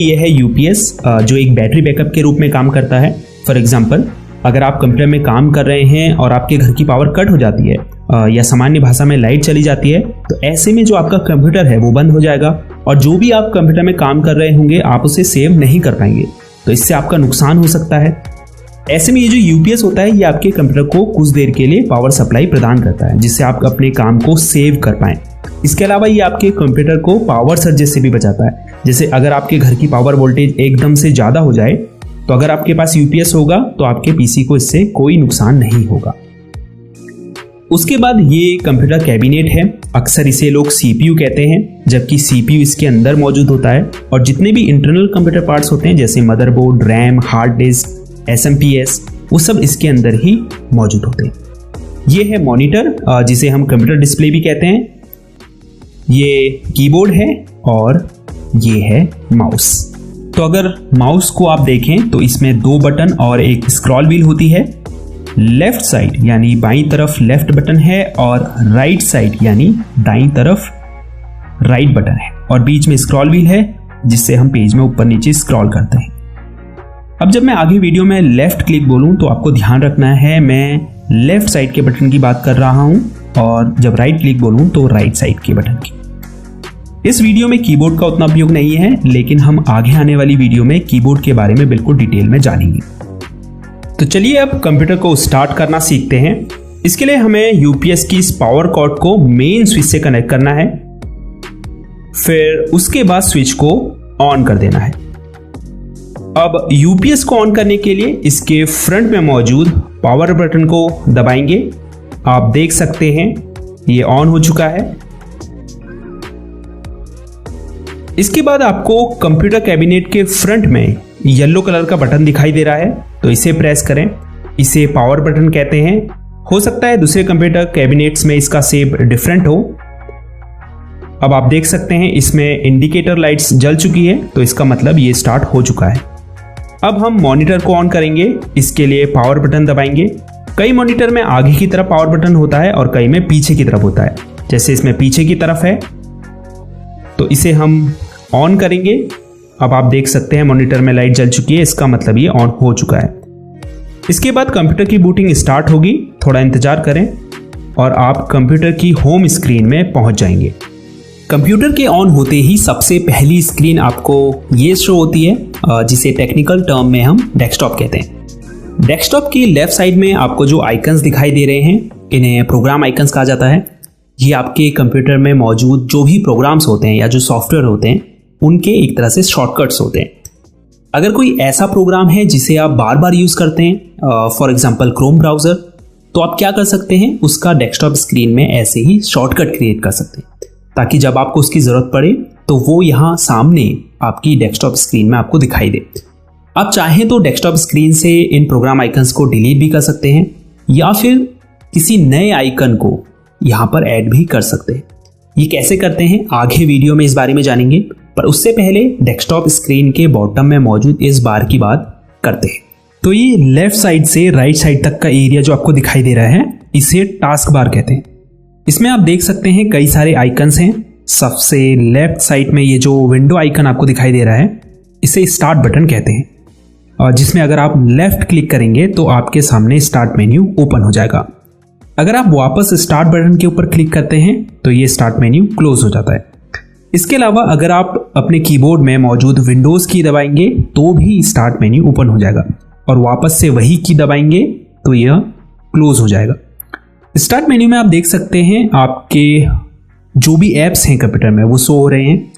ये है यूपीएस, जो एक बैटरी बैकअप के रूप में काम करता है। फॉर एग्जांपल, अगर आप कंप्यूटर में काम कर रहे हैं और आपके घर की पावर कट हो जाती है या सामान्य भाषा में लाइट चली जाती है, तो ऐसे में जो आपका कंप्यूटर है वो बंद हो जाएगा और जो भी आप कंप्यूटर में काम कर रहे होंगे आप उसे सेव नहीं कर पाएंगे, तो इससे आपका नुकसान हो सकता है। ऐसे में ये जो यूपीएस होता है ये आपके कंप्यूटर को कुछ देर के लिए पावर सप्लाई प्रदान करता है, जिससे आप अपने काम को सेव कर पाएं। इसके अलावा ये आपके कंप्यूटर को पावर सर्जेस से भी बचाता है। जैसे अगर आपके घर की पावर वोल्टेज एकदम से ज़्यादा हो जाए, तो अगर आपके पास यूपीएस होगा तो आपके पीसी को इससे कोई नुकसान नहीं होगा। उसके बाद ये कंप्यूटर कैबिनेट है, अक्सर इसे लोग सीपीयू कहते हैं, जबकि सीपीयू इसके अंदर मौजूद होता है और जितने भी इंटरनल कंप्यूटर पार्ट्स होते हैं जैसे motherboard, RAM, hard disk, SMPS, वो सब इसके अंदर ही मौजूद होते हैं। ये है मॉनिटर, जिसे हम कंप्यूटर डिस्प्ले भी कहते हैं। ये कीबोर्ड है और ये है माउस। तो अगर माउस को आप देखें तो इसमें 2 बटन और एक स्क्रॉल व्हील होती है। लेफ्ट साइड यानी बाईं तरफ लेफ्ट बटन है और राइट साइड यानी दाईं तरफ राइट बटन है और बीच में स्क्रॉल व्हील है, जिससे हम पेज में ऊपर नीचे स्क्रॉल करते हैं। अब जब मैं आगे वीडियो में लेफ्ट क्लिक बोलूं तो आपको ध्यान रखना है मैं लेफ्ट साइड के बटन की बात कर रहा हूं और जब राइट क्लिक बोलूं तो राइट साइड के बटन की। इस वीडियो में कीबोर्ड का उतना उपयोग नहीं है, लेकिन हम आगे आने वाली वीडियो में कीबोर्ड के बारे में बिल्कुल डिटेल में जानेंगे। तो चलिए अब कंप्यूटर को स्टार्ट करना सीखते हैं। इसके लिए हमें यूपीएस की इस पावर कॉर्ड को मेन स्विच से कनेक्ट करना है, फिर उसके बाद स्विच को ऑन कर देना है। अब यूपीएस को ऑन करने के लिए इसके फ्रंट में मौजूद पावर बटन को दबाएंगे। आप देख सकते हैं ये ऑन हो चुका है। इसके बाद आपको कंप्यूटर कैबिनेट के फ्रंट में येलो कलर का बटन दिखाई दे रहा है, तो इसे प्रेस करें। इसे पावर बटन कहते हैं। हो सकता है दूसरे कंप्यूटर कैबिनेट्स में इसका शेप डिफरेंट हो। अब आप देख सकते हैं इसमें इंडिकेटर लाइट्स जल चुकी है, तो इसका मतलब ये स्टार्ट हो चुका है। अब हम मॉनिटर को ऑन करेंगे। इसके लिए पावर बटन दबाएंगे। कई मॉनिटर में आगे की तरफ पावर बटन होता है और कई में पीछे की तरफ होता है। जैसे इसमें पीछे की तरफ है, तो इसे हम ऑन करेंगे। अब आप देख सकते हैं मॉनिटर में लाइट जल चुकी है, इसका मतलब ये ऑन हो चुका है। इसके बाद कंप्यूटर की बूटिंग स्टार्ट होगी। थोड़ा इंतजार करें और आप कंप्यूटर की होम स्क्रीन में पहुंच जाएंगे। कंप्यूटर के ऑन होते ही सबसे पहली स्क्रीन आपको ये शो होती है, जिसे टेक्निकल टर्म में हम डेस्कटॉप कहते हैं। डेस्कटॉप की लेफ्ट साइड में आपको जो आइकन्स दिखाई दे रहे हैं, इन्हें प्रोग्राम आइकन्स कहा जाता है। ये आपके कंप्यूटर में मौजूद जो भी प्रोग्राम्स होते हैं या जो सॉफ्टवेयर होते हैं उनके एक तरह से शॉर्टकट्स होते हैं। अगर कोई ऐसा प्रोग्राम है जिसे आप बार बार यूज करते हैं, फॉर एग्जांपल क्रोम ब्राउजर, तो आप क्या कर सकते हैं, उसका डेस्कटॉप स्क्रीन में ऐसे ही शॉर्टकट क्रिएट कर सकते हैं, ताकि जब आपको उसकी जरूरत पड़े तो वो यहाँ सामने आपकी डेस्कटॉप स्क्रीन में आपको दिखाई दे। आप चाहें तो डेस्कटॉप स्क्रीन से इन प्रोग्राम आइकन्स को डिलीट भी कर सकते हैं या फिर किसी नए आइकन को यहाँ पर ऐड भी कर सकते हैं। ये कैसे करते हैं आगे वीडियो में इस बारे में जानेंगे, पर उससे पहले डेस्कटॉप स्क्रीन के बॉटम में मौजूद इस बार की बात करते हैं। तो ये लेफ्ट साइड से राइट साइड तक का एरिया जो आपको दिखाई दे रहा है, इसे टास्क बार कहते हैं। इसमें आप देख सकते हैं कई सारे आइकन्स हैं। सबसे लेफ्ट साइड में ये जो विंडो आइकन आपको दिखाई दे रहा है, इसे स्टार्ट बटन कहते हैं, और जिसमें अगर आप लेफ्ट क्लिक करेंगे तो आपके सामने स्टार्ट मेन्यू ओपन हो जाएगा। अगर आप वापस स्टार्ट बटन के ऊपर क्लिक करते हैं तो ये स्टार्ट मेन्यू क्लोज हो जाता है। इसके अलावा अगर आप अपने कीबोर्ड में मौजूद विंडोज की दबाएंगे तो भी स्टार्ट मेन्यू ओपन हो जाएगा, और वापस से वही की दबाएंगे तो यह क्लोज हो जाएगा। स्टार्ट मेन्यू में आप देख सकते हैं आपके जो भी ऐप्स हैं कंप्यूटर में वो शो हो रहे हैं।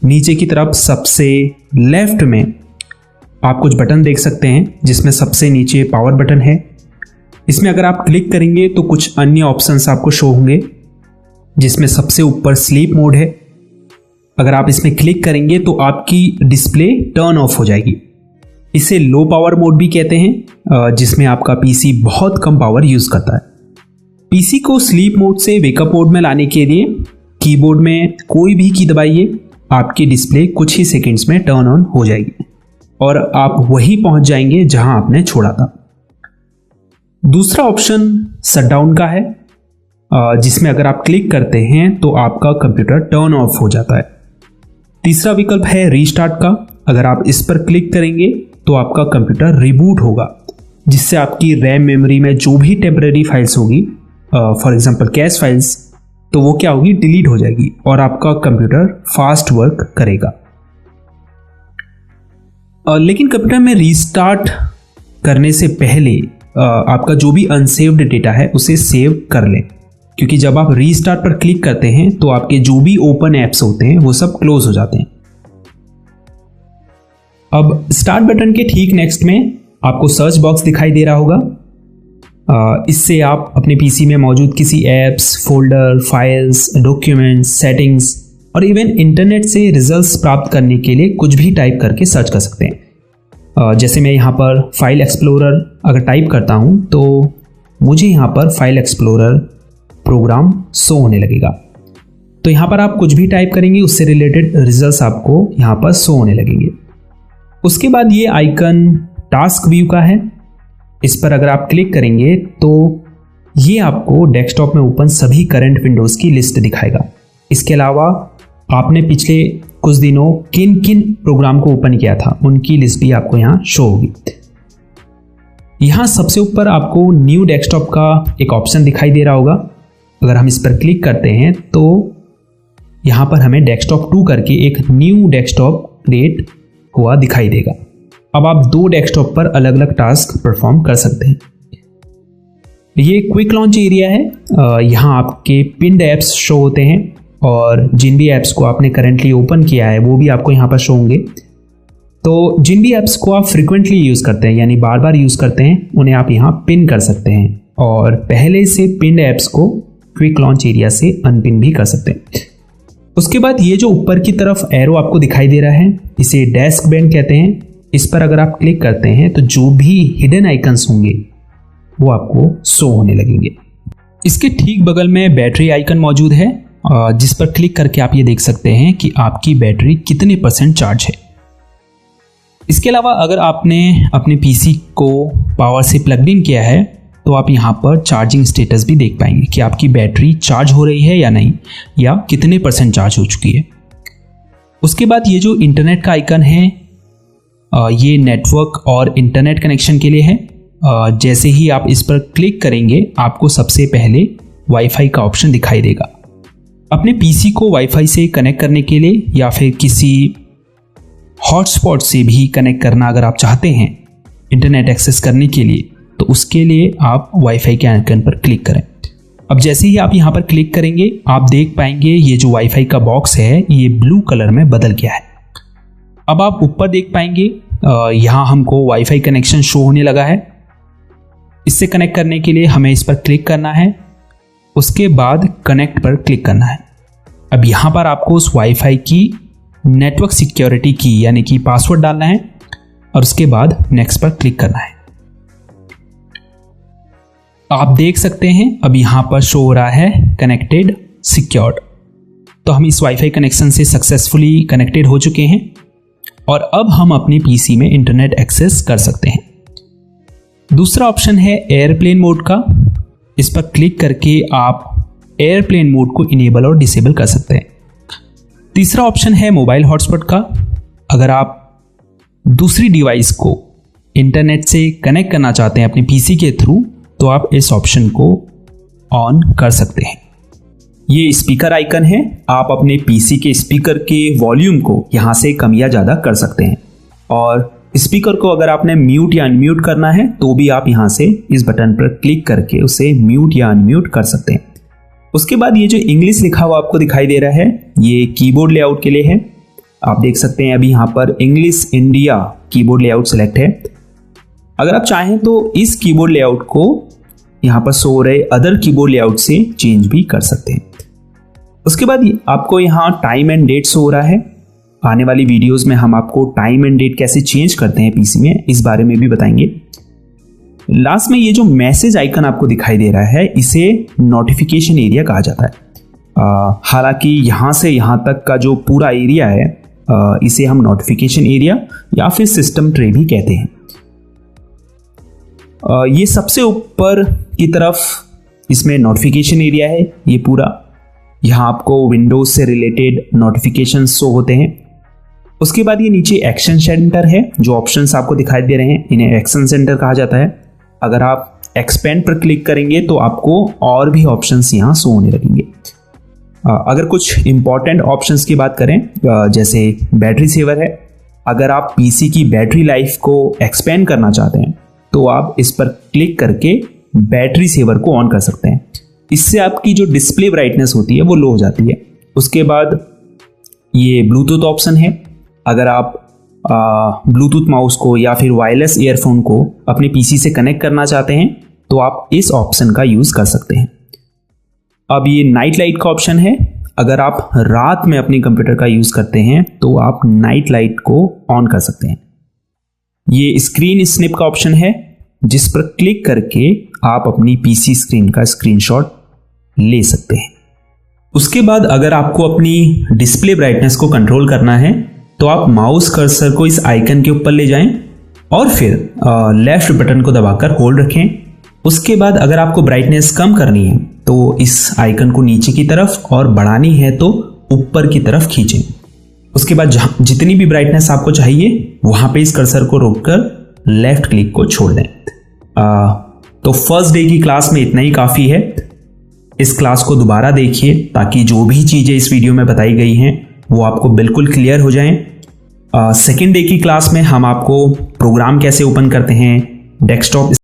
नीचे की तरफ सबसे लेफ्ट में आप कुछ बटन देख सकते हैं, जिसमें सबसे नीचे पावर बटन है। इसमें अगर आप क्लिक करेंगे तो कुछ अन्य ऑप्शंस आपको शो होंगे, जिसमें सबसे ऊपर स्लीप मोड है। अगर आप इसमें क्लिक करेंगे तो आपकी डिस्प्ले टर्न ऑफ हो जाएगी। इसे लो पावर मोड भी कहते हैं, जिसमें आपका पीसी बहुत कम पावर यूज करता है। पीसी को स्लीप मोड से वेकअप मोड में लाने के लिए कीबोर्ड में कोई भी की दबाइए, आपकी डिस्प्ले कुछ ही सेकंड्स में टर्न ऑन हो जाएगी और आप वहीं पहुंच जाएंगे जहां आपने छोड़ा था। दूसरा ऑप्शन शटडाउन का है, जिसमें अगर आप क्लिक करते हैं तो आपका कंप्यूटर टर्न ऑफ हो जाता है। तीसरा विकल्प है रीस्टार्ट का, अगर आप इस पर क्लिक करेंगे तो आपका कंप्यूटर रिबूट होगा, जिससे आपकी रैम मेमोरी में जो भी टेम्परेरी फाइल्स होगी, फॉर एग्जांपल कैश फाइल्स, तो वो क्या होगी, डिलीट हो जाएगी और आपका कंप्यूटर फास्ट वर्क करेगा। लेकिन कंप्यूटर में रीस्टार्ट करने से पहले आपका जो भी अनसेव्ड डेटा है उसे सेव कर लें, क्योंकि जब आप रीस्टार्ट पर क्लिक करते हैं तो आपके जो भी ओपन ऐप्स होते हैं वो सब क्लोज हो जाते हैं। अब स्टार्ट बटन के ठीक नेक्स्ट में आपको सर्च बॉक्स दिखाई दे रहा होगा। इससे आप अपने पीसी में मौजूद किसी apps, folder, files, documents, settings और इवन इंटरनेट से रिजल्ट्स प्राप्त करने के लिए कुछ भी टाइप करके सर्च कर सकते हैं। जैसे मैं यहाँ पर फाइल एक्सप्लोरर अगर टाइप करता हूँ तो मुझे यहाँ पर फाइल एक्सप्लोरर प्रोग्राम शो होने लगेगा। तो यहाँ पर आप कुछ भी टाइप करेंगे उससे रिलेटेड रिजल्ट्स आपको यहाँ पर शो होने लगेंगे। उसके बाद ये आइकन टास्क व्यू का है, इस पर अगर आप क्लिक करेंगे तो ये आपको डेस्कटॉप में ओपन सभी करंट विंडोज़ की लिस्ट दिखाएगा। इसके अलावा आपने पिछले कुछ दिनों किन किन प्रोग्राम को ओपन किया था उनकी लिस्ट भी आपको यहाँ शो होगी। यहाँ सबसे ऊपर आपको न्यू डेस्कटॉप का एक ऑप्शन दिखाई दे रहा होगा। अगर हम इस पर क्लिक करते हैं तो यहाँ पर हमें डेस्कटॉप 2 करके एक न्यू डेस्कटॉप क्रिएट हुआ दिखाई देगा। अब आप 2 डेस्कटॉप पर अलग अलग टास्क परफॉर्म कर सकते हैं। ये क्विक लॉन्च एरिया है। यहाँ आपके पिन्ड ऐप्स शो होते हैं और जिन भी ऐप्स को आपने करेंटली ओपन किया है वो भी आपको यहाँ पर शो होंगे। तो जिन भी ऐप्स को आप फ्रिक्वेंटली यूज़ करते हैं यानी बार बार यूज़ करते हैं उन्हें आप यहाँ पिन कर सकते हैं और पहले से पिन्ड ऐप्स को क्विक लॉन्च एरिया से अनपिन भी कर सकते हैं। उसके बाद ये जो ऊपर की तरफ एरो आपको दिखाई दे रहा है इसे डेस्क बैंड कहते हैं। इस पर अगर आप क्लिक करते हैं तो जो भी हिडन आइकन्स होंगे वो आपको शो होने लगेंगे। इसके ठीक बगल में बैटरी आइकन मौजूद है जिस पर क्लिक करके आप ये देख सकते हैं कि आपकी बैटरी कितने % चार्ज है। इसके अलावा अगर आपने अपने पीसी को पावर से प्लग इन किया है तो आप यहाँ पर चार्जिंग स्टेटस भी देख पाएंगे कि आपकी बैटरी चार्ज हो रही है या नहीं, या कितने % चार्ज हो चुकी है। उसके बाद ये जो इंटरनेट का आइकन है ये नेटवर्क और इंटरनेट कनेक्शन के लिए है। जैसे ही आप इस पर क्लिक करेंगे आपको सबसे पहले वाईफाई का ऑप्शन दिखाई देगा। अपने पीसी को वाईफाई से कनेक्ट करने के लिए या फिर किसी हॉटस्पॉट से भी कनेक्ट करना अगर आप चाहते हैं इंटरनेट एक्सेस करने के लिए, तो उसके लिए आप वाईफाई के आइकन पर क्लिक करें। अब जैसे ही आप यहाँ पर क्लिक करेंगे आप देख पाएंगे ये जो वाईफाई का बॉक्स है ये ब्लू कलर में बदल गया है। अब आप ऊपर देख पाएंगे यहाँ हमको वाईफाई कनेक्शन शो होने लगा है। इससे कनेक्ट करने के लिए हमें इस पर क्लिक करना है, उसके बाद कनेक्ट पर क्लिक करना है। अब यहाँ पर आपको उस वाईफाई की नेटवर्क सिक्योरिटी की यानी कि पासवर्ड डालना है और उसके बाद नेक्स्ट पर क्लिक करना है। आप देख सकते हैं अब यहाँ पर शो हो रहा है कनेक्टेड सिक्योर्ड। तो हम इस वाईफाई कनेक्शन से सक्सेसफुली कनेक्टेड हो चुके हैं और अब हम अपने पीसी में इंटरनेट एक्सेस कर सकते हैं। दूसरा ऑप्शन है एयरप्लेन मोड का। इस पर क्लिक करके आप एयरप्लेन मोड को इनेबल और डिसेबल कर सकते हैं। तीसरा ऑप्शन है मोबाइल हॉटस्पॉट का। अगर आप दूसरी डिवाइस को इंटरनेट से कनेक्ट करना चाहते हैं अपने पीसी के थ्रू तो आप इस ऑप्शन को ऑन कर सकते हैं। ये स्पीकर आइकन है, आप अपने पीसी के स्पीकर के वॉल्यूम को यहाँ से कम या ज़्यादा कर सकते हैं और स्पीकर को अगर आपने म्यूट या अनम्यूट करना है तो भी आप यहाँ से इस बटन पर क्लिक करके उसे म्यूट या अनम्यूट कर सकते हैं। उसके बाद ये जो इंग्लिश लिखा हुआ आपको दिखाई दे रहा है ये कीबोर्ड लेआउट के लिए है। आप देख सकते हैं अभी यहाँ पर English India keyboard layout select है। अगर आप चाहें तो इस कीबोर्ड लेआउट को यहाँ पर शो हो रहे अदर कीबोर्ड लेआउट से चेंज भी कर सकते हैं। उसके बाद आपको यहाँ टाइम एंड डेट शो हो रहा है। आने वाली वीडियोस में हम आपको टाइम एंड डेट कैसे चेंज करते हैं पीसी में इस बारे में भी बताएंगे। लास्ट में ये जो मैसेज आइकन आपको दिखाई दे रहा है इसे नोटिफिकेशन एरिया कहा जाता है। हालांकि यहाँ से यहाँ तक का जो पूरा एरिया है इसे हम नोटिफिकेशन एरिया या फिर सिस्टम ट्रे भी कहते हैं। ये सबसे ऊपर की तरफ इसमें नोटिफिकेशन एरिया है। ये पूरा यहाँ आपको विंडोज से रिलेटेड नोटिफिकेशन शो होते हैं। उसके बाद ये नीचे एक्शन सेंटर है, जो ऑप्शंस आपको दिखाई दे रहे हैं इन्हें एक्शन सेंटर कहा जाता है। अगर आप एक्सपेंड पर क्लिक करेंगे तो आपको और भी ऑप्शंस यहाँ शो होने लगेंगे। अगर कुछ इंपॉर्टेंट ऑप्शंस की बात करें, जैसे बैटरी सेवर है, अगर आप पीसी की बैटरी लाइफ को एक्सपेंड करना चाहते हैं तो आप इस पर क्लिक करके बैटरी सेवर को ऑन कर सकते हैं। इससे आपकी जो डिस्प्ले ब्राइटनेस होती है वो लो हो जाती है। उसके बाद ये ब्लूटूथ ऑप्शन है, अगर आप ब्लूटूथ माउस को या फिर वायरलेस ईयरफोन को अपने पीसी से कनेक्ट करना चाहते हैं तो आप इस ऑप्शन का यूज कर सकते हैं। अब ये नाइट लाइट का ऑप्शन है, अगर आप रात में अपने कंप्यूटर का यूज करते हैं तो आप नाइट लाइट को ऑन कर सकते हैं। ये स्क्रीन स्निप का ऑप्शन है, जिस पर क्लिक करके आप अपनी पीसी स्क्रीन का स्क्रीनशॉट ले सकते हैं। उसके बाद अगर आपको अपनी डिस्प्ले ब्राइटनेस को कंट्रोल करना है तो आप माउस कर्सर को इस आइकन के ऊपर ले जाएं और फिर लेफ्ट बटन को दबाकर होल्ड रखें। उसके बाद अगर आपको ब्राइटनेस कम करनी है तो इस आइकन को नीचे की तरफ और बढ़ानी है तो ऊपर की तरफ खींचें। उसके बाद जितनी भी ब्राइटनेस आपको चाहिए वहां पे इस कर्सर को रोककर लेफ्ट क्लिक को छोड़ दें। तो फर्स्ट डे की क्लास में इतना ही काफ़ी है। इस क्लास को दोबारा देखिए ताकि जो भी चीज़ें इस वीडियो में बताई गई हैं वो आपको बिल्कुल क्लियर हो जाएं। सेकेंड डे की क्लास में हम आपको प्रोग्राम कैसे ओपन करते हैं, डेस्कटॉप